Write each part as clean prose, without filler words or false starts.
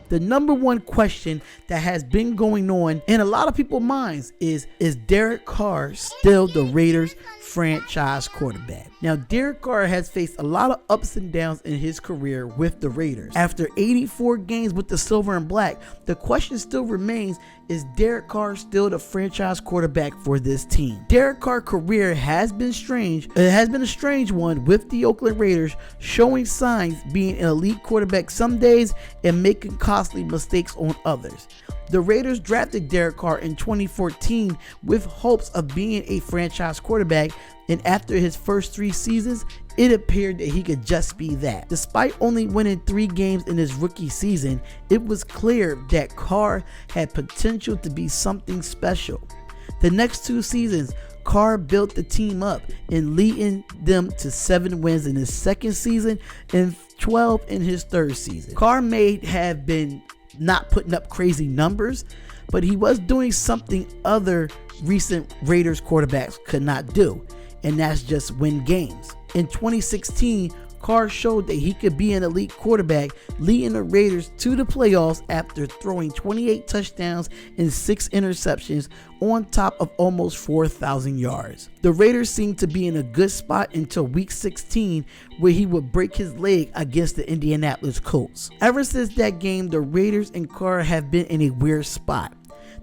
The number one question that has been going on in a lot of people's minds is Derek Carr still the Raiders franchise quarterback? Now, Derek Carr has faced a lot of ups and downs in his career with the Raiders. After 84 games with the Silver and Black, the question still remains, is Derek Carr still the franchise quarterback for this team? Derek Carr's career has been strange. It has been a strange one with the Oakland Raiders, showing signs being an elite quarterback some days and making costly mistakes on others. The Raiders drafted Derek Carr in 2014 with hopes of being a franchise quarterback, and after his first 3 seasons, it appeared that he could just be that. Despite only winning 3 games in his rookie season, it was clear that Carr had potential to be something special. The next 2 seasons, Carr built the team up and leading them to 7 wins in his second season and 12 in his third season. Carr may have been not putting up crazy numbers, but he was doing something other recent Raiders quarterbacks could not do, and that's just win games. In 2016, Carr showed that he could be an elite quarterback, leading the Raiders to the playoffs after throwing 28 touchdowns and 6 interceptions on top of almost 4,000 yards. The Raiders seemed to be in a good spot until week 16, where he would break his leg against the Indianapolis Colts. Ever since that game, the Raiders and Carr have been in a weird spot.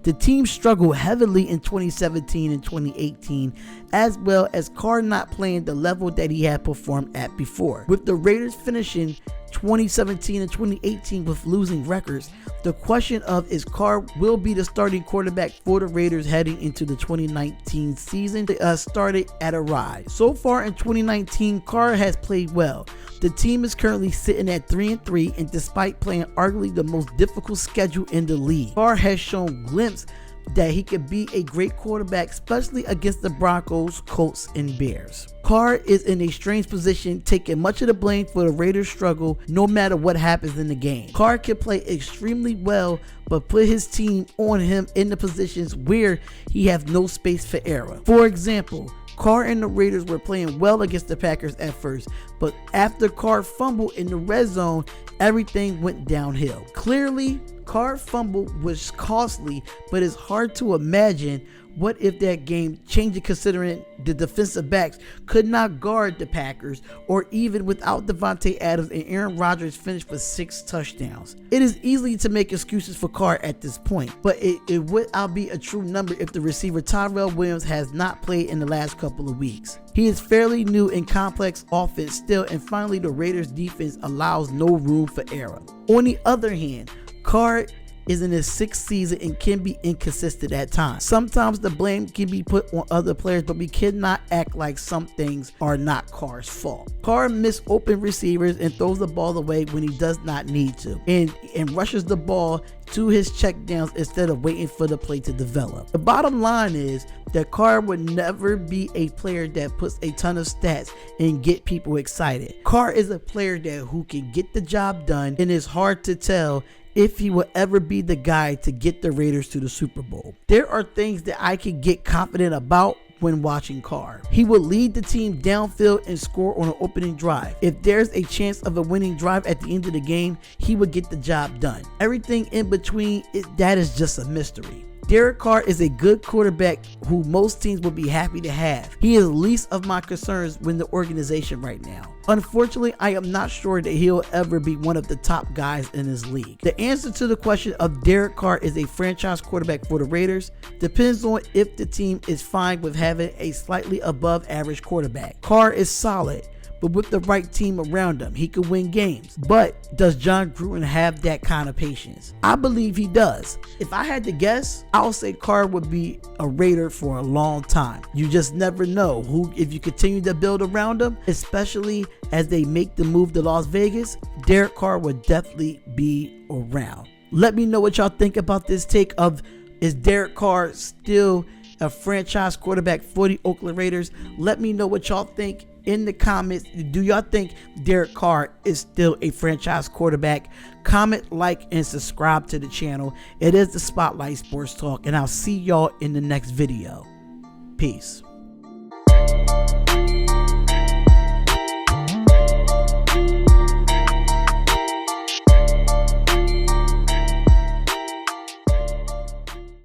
The team struggled heavily in 2017 and 2018, as well as Carr not playing the level that he had performed at before. With the Raiders finishing 2017 and 2018 with losing records, the question of is Carr will be the starting quarterback for the Raiders heading into the 2019 season started at a rise. So far in 2019, Carr has played well. The team is currently sitting at 3-3, and despite playing arguably the most difficult schedule in the league, Carr has shown glimpses that he could be a great quarterback, especially against the Broncos, Colts, and Bears. Carr is in a strange position, taking much of the blame for the Raiders' struggle no matter what happens in the game. Carr can play extremely well, but put his team on him in the positions where he has no space for error. For example, Carr and the Raiders were playing well against the Packers at first, but after Carr fumbled in the red zone, everything went downhill. Clearly, Carr's fumble was costly, but it's hard to imagine what if that game changed, considering the defensive backs could not guard the Packers, or even without Devontae Adams and Aaron Rodgers finished with 6 touchdowns. It is easy to make excuses for Carr at this point, but it would not be a true number if the receiver Tyrell Williams has not played in the last couple of weeks. He is fairly new in complex offense still, and finally the Raiders defense allows no room for error. On the other hand, Carr is in his 6th season and can be inconsistent at times. Sometimes the blame can be put on other players, but we cannot act like some things are not Carr's fault. Carr misses open receivers and throws the ball away when he does not need to, and rushes the ball to his checkdowns instead of waiting for the play to develop. The bottom line is that Carr would never be a player that puts a ton of stats and get people excited. Carr is a player who can get the job done, and it's hard to tell if he will ever be the guy to get the Raiders to the Super Bowl. There are things that I can get confident about when watching Carr. He will lead the team downfield and score on an opening drive. If there's a chance of a winning drive at the end of the game, he will get the job done. Everything in between, that is just a mystery. Derek Carr is a good quarterback who most teams will be happy to have. He is least of my concerns with the organization right now. Unfortunately, I am not sure that he'll ever be one of the top guys in his league. The answer to the question of Derek Carr is a franchise quarterback for the Raiders depends on if the team is fine with having a slightly above average quarterback. Carr is solid, but with the right team around him, he could win games. But does John Gruden have that kind of patience? I believe he does. If I had to guess, I'll say Carr would be a Raider for a long time. You just never know if you continue to build around him, especially as they make the move to Las Vegas, Derek Carr would definitely be around. Let me know what y'all think about this take of, is Derek Carr still a franchise quarterback for the Oakland Raiders? Let me know what y'all think in the comments. Do y'all think Derek Carr is still a franchise quarterback? Comment, like, and subscribe to the channel. It is the Spotlight Sports Talk, and I'll see y'all in the next video. Peace.